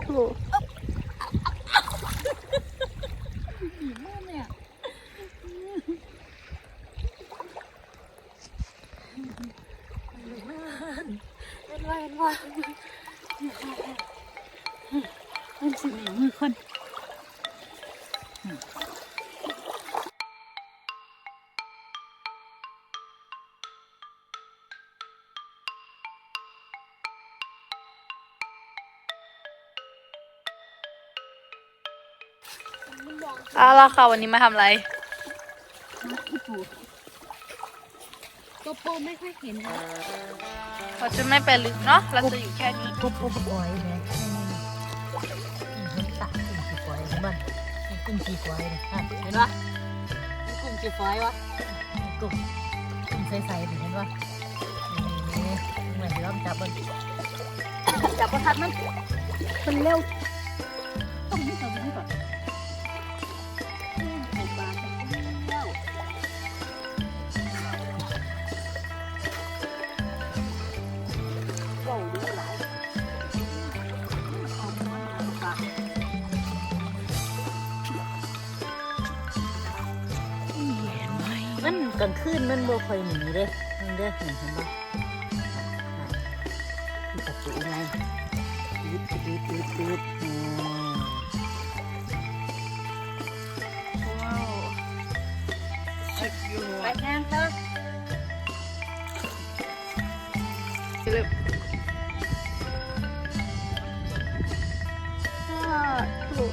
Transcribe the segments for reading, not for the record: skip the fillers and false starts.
ถูกมันสิเหนียวมือคนเอาล่ะค่ะวันนี้มาทำอะไรก็โปไม่ค่อยเห็นนะ เราจะไม่ไปลึกเนาะเราจะอยู่แค่นี้กุ๊บกุ๊บอ้อยเนี่ยนี่ตักกุ้งจีฝอยมันกุ้งจีฝอยเนี่ยเห็นปะกุ้งจีฝอยวะกุ้งใสๆเห็นปะนี่เหมือนเราจับมันจับประทัดมันเร็วต้องให้เขาดูก่อนมันกลางคืนมันบ่ค่อยหนีเด้มันเด้เห็นปะที่ประตูไงตืดว้าวสุดยอดไปงานเถอะถูก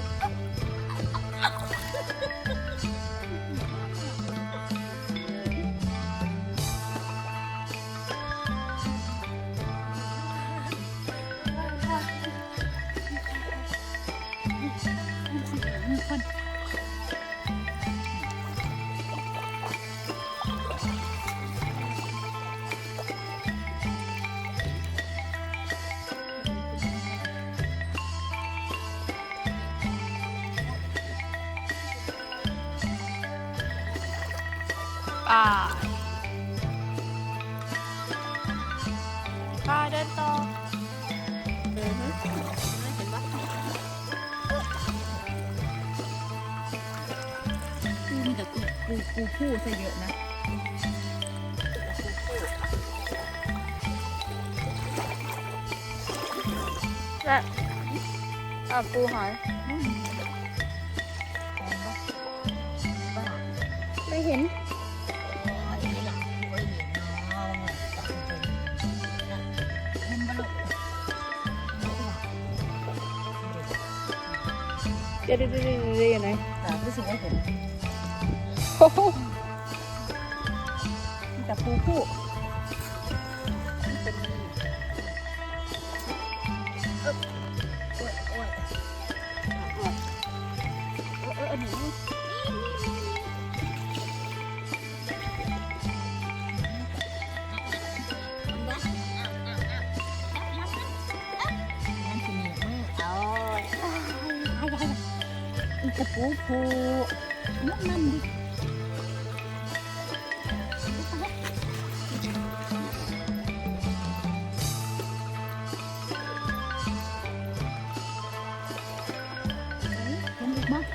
ป้าเดินต่อเห็นปะมีแต่กูพูดซะเยอะนะและปูหอยไม่เห็นเดี๋ยวยังไงรู้สึกว่าเห็นโอ้โหแต่ปูพูดกระปูปูนั่นดิเห็นดิมั้ย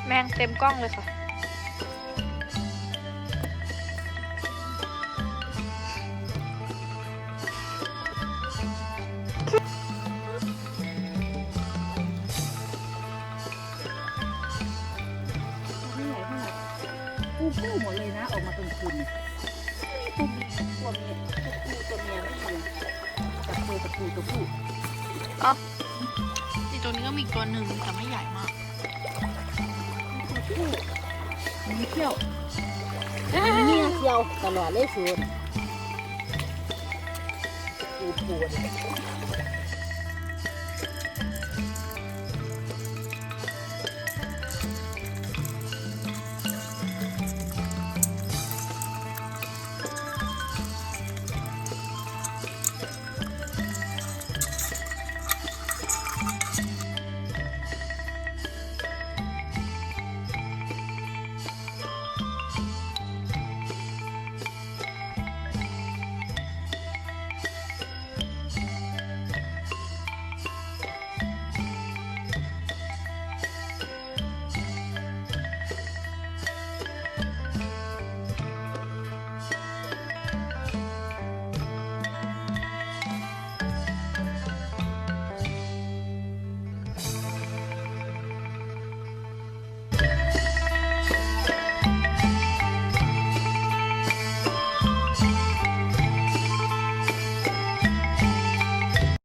แมงเต็มกล้องเลยค่ะปูพูดหมดเลยนะออกมาตรงคุณตัวเมียตัวเมียตัวเมียไม่มีจับปูตัวผู้อ๋อที่ตัวนี้ก็มีอีกตัวหนึ่งแต่ไม่ใหญ่มากมีเที่ยวมีเที่ยวตลอดเลยสูนปูปู